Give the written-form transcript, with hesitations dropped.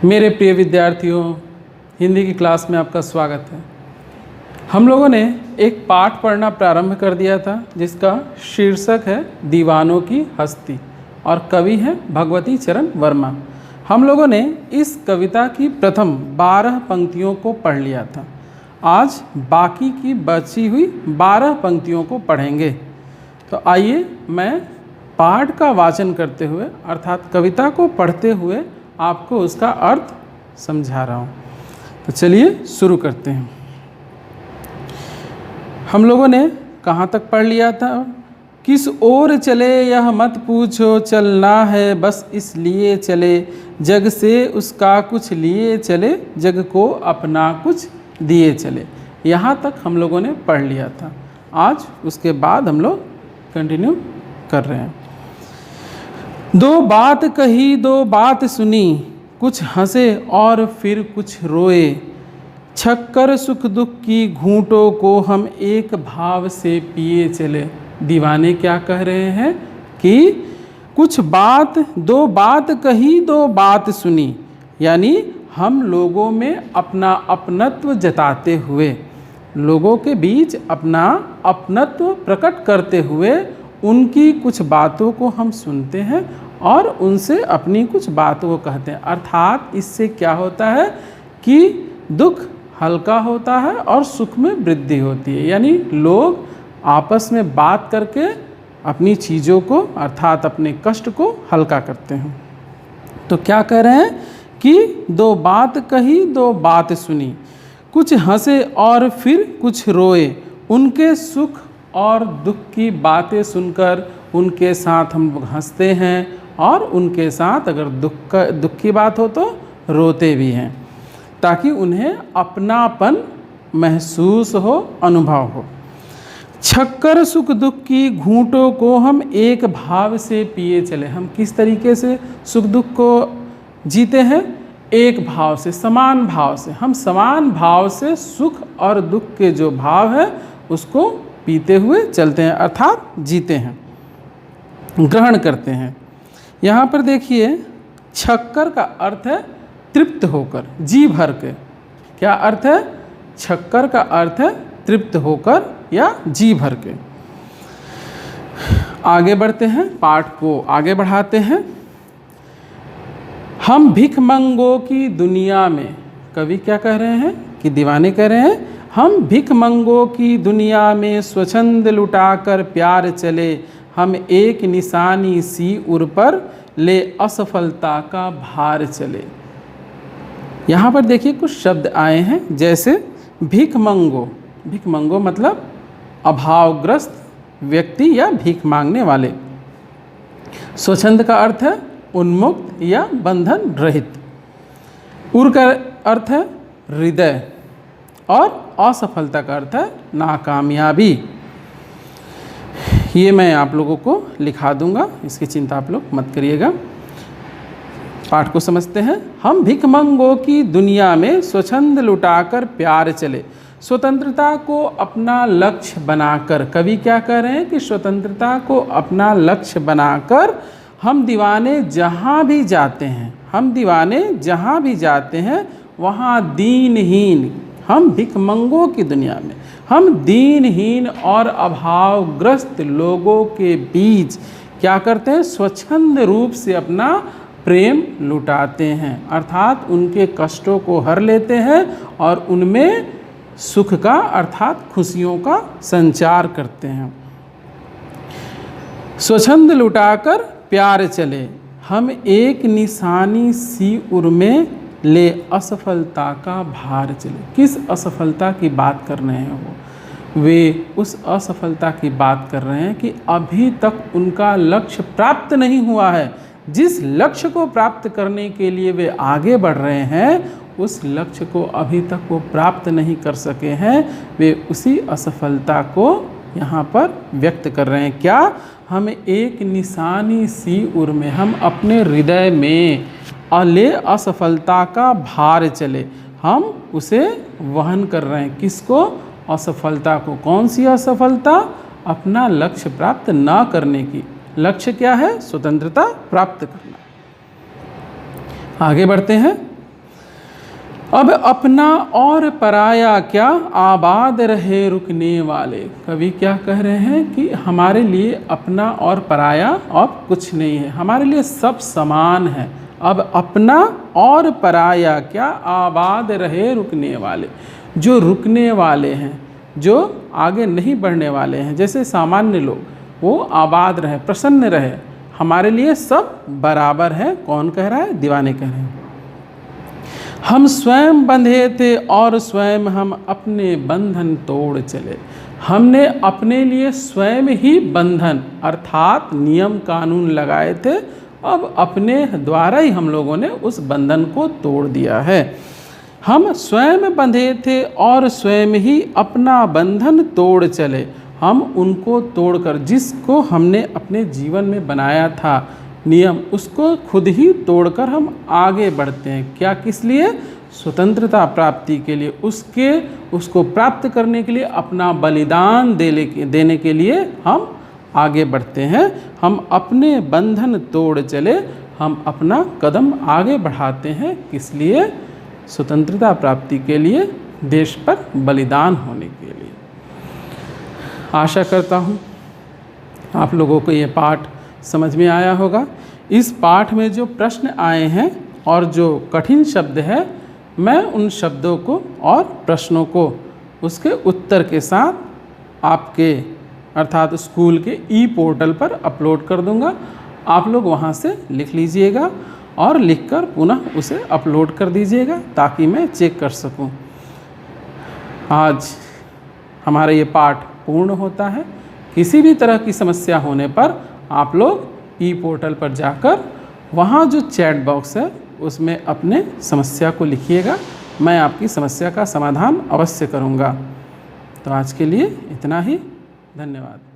मेरे प्रिय विद्यार्थियों, हिंदी की क्लास में आपका स्वागत है। हम लोगों ने एक पाठ पढ़ना प्रारंभ कर दिया था जिसका शीर्षक है दीवानों की हस्ती और कवि हैं भगवती चरण वर्मा। हम लोगों ने इस कविता की प्रथम 12 पंक्तियों को पढ़ लिया था। आज बाकी की बची हुई 12 पंक्तियों को पढ़ेंगे। तो आइए मैं पाठ का वाचन करते हुए अर्थात कविता को पढ़ते हुए आपको उसका अर्थ समझा रहा हूँ। तो चलिए शुरू करते हैं। हम लोगों ने कहाँ तक पढ़ लिया था? किस ओर चले यह मत पूछो, चलना है बस इसलिए चले, जग से उसका कुछ लिए चले, जग को अपना कुछ दिए चले। यहाँ तक हम लोगों ने पढ़ लिया था। आज उसके बाद हम लोग कंटिन्यू कर रहे हैं। दो बात कही दो बात सुनी, कुछ हंसे और फिर कुछ रोए, छक्कर सुख दुख की घूंटों को हम एक भाव से पिए चले। दीवाने क्या कह रहे हैं कि कुछ बात दो बात कही दो बात सुनी, यानी हम लोगों में अपना अपनत्व जताते हुए, लोगों के बीच अपना अपनत्व प्रकट करते हुए उनकी कुछ बातों को हम सुनते हैं और उनसे अपनी कुछ बातों को कहते हैं। अर्थात इससे क्या होता है कि दुख हल्का होता है और सुख में वृद्धि होती है। यानी लोग आपस में बात करके अपनी चीज़ों को अर्थात अपने कष्ट को हल्का करते हैं। तो क्या कह रहे हैं कि दो बात कही दो बात सुनी, कुछ हंसे और फिर कुछ रोए, उनके सुख और दुख की बातें सुनकर उनके साथ हम लोग हंसते हैं और उनके साथ अगर दुख की बात हो तो रोते भी हैं, ताकि उन्हें अपनापन महसूस हो, अनुभव हो। छक्कर सुख दुख की घूंटों को हम एक भाव से पिए चले। हम किस तरीके से सुख दुख को जीते हैं? एक भाव से, समान भाव से। हम समान भाव से सुख और दुख के जो भाव है उसको पीते हुए चलते हैं, अर्थात जीते हैं, ग्रहण करते हैं। यहाँ पर देखिए, छक्कर का अर्थ है तृप्त होकर, जी भर के। क्या अर्थ है? छक्कर का अर्थ है तृप्त होकर या जी भर के। आगे बढ़ते हैं, पाठ को आगे बढ़ाते हैं। हम भिखमंगों की दुनिया में, कवि क्या कह रहे हैं कि दीवाने कह रहे हैं, हम भिखमंगों की दुनिया में स्वच्छंद लुटाकर प्यार चले, हम एक निशानी सी उर पर ले असफलता का भार चले। यहाँ पर देखिए कुछ शब्द आए हैं, जैसे भिखमंगो। भिखमंगो मतलब अभावग्रस्त व्यक्ति या भीख मांगने वाले। स्वच्छंद का अर्थ है उन्मुक्त या बंधन रहित। उर का अर्थ है हृदय और असफलता का अर्थ है नाकामयाबी। ये मैं आप लोगों को लिखा दूंगा, इसकी चिंता आप लोग मत करिएगा। पाठ को समझते हैं। हम भिखमंगों की दुनिया में स्वच्छंद लुटाकर प्यार चले। स्वतंत्रता को अपना लक्ष्य बनाकर, कवि क्या कह रहे हैं कि स्वतंत्रता को अपना लक्ष्य बनाकर हम दीवाने जहाँ भी जाते हैं, हम दीवाने जहाँ भी जाते हैं वहाँ दीनहीन, हम भिखमंगों की दुनिया में हम दीनहीन और अभावग्रस्त लोगों के बीच क्या करते हैं? स्वच्छंद रूप से अपना प्रेम लुटाते हैं, अर्थात उनके कष्टों को हर लेते हैं और उनमें सुख का अर्थात खुशियों का संचार करते हैं। स्वच्छंद लुटाकर प्यार चले, हम एक निशानी सी उर में ले असफलता का भार चले। किस असफलता की बात कर रहे हैं वो? वे उस असफलता की बात कर रहे हैं कि अभी तक उनका लक्ष्य प्राप्त नहीं हुआ है। जिस लक्ष्य को प्राप्त करने के लिए वे आगे बढ़ रहे हैं, उस लक्ष्य को अभी तक वो प्राप्त नहीं कर सके हैं। वे उसी असफलता को यहाँ पर व्यक्त कर रहे हैं। क्या? हम एक निशानी सी उर में, हम अपने हृदय में ले असफलता का भार चले, हम उसे वहन कर रहे हैं। किसको? असफलता को। कौन सी असफलता? अपना लक्ष्य प्राप्त ना करने की। लक्ष्य क्या है? स्वतंत्रता प्राप्त करना। आगे बढ़ते हैं। अब अपना और पराया क्या, आबाद रहे रुकने वाले। कवि क्या कह रहे हैं कि हमारे लिए अपना और पराया अब कुछ नहीं है, हमारे लिए सब समान है। अब अपना और पराया क्या, आबाद रहे रुकने वाले। जो रुकने वाले हैं, जो आगे नहीं बढ़ने वाले हैं, जैसे सामान्य लोग, वो आबाद रहे, प्रसन्न रहे। हमारे लिए सब बराबर है। कौन कह रहा है? दीवाने कह रहे हैं। हम स्वयं बंधे थे और स्वयं हम अपने बंधन तोड़ चले। हमने अपने लिए स्वयं ही बंधन अर्थात नियम कानून लगाए थे, अब अपने द्वारा ही हम लोगों ने उस बंधन को तोड़ दिया है। हम स्वयं बंधे थे और स्वयं ही अपना बंधन तोड़ चले। हम उनको तोड़कर, जिसको हमने अपने जीवन में बनाया था नियम, उसको खुद ही तोड़कर हम आगे बढ़ते हैं। क्या, किस लिए? स्वतंत्रता प्राप्ति के लिए, उसको प्राप्त करने के लिए, अपना बलिदान देने के लिए हम आगे बढ़ते हैं। हम अपने बंधन तोड़ चले, हम अपना कदम आगे बढ़ाते हैं। किस लिए? स्वतंत्रता प्राप्ति के लिए, देश पर बलिदान होने के लिए। आशा करता हूँ आप लोगों को ये पाठ समझ में आया होगा। इस पाठ में जो प्रश्न आए हैं और जो कठिन शब्द है, मैं उन शब्दों को और प्रश्नों को उसके उत्तर के साथ आपके अर्थात स्कूल के ई पोर्टल पर अपलोड कर दूंगा। आप लोग वहाँ से लिख लीजिएगा और लिखकर पुनः उसे अपलोड कर दीजिएगा ताकि मैं चेक कर सकूं। आज हमारा ये पाठ पूर्ण होता है। किसी भी तरह की समस्या होने पर आप लोग ई पोर्टल पर जाकर वहाँ जो चैट बॉक्स है उसमें अपने समस्या को लिखिएगा। मैं आपकी समस्या का समाधान अवश्य करूँगा। तो आज के लिए इतना ही। धन्यवाद।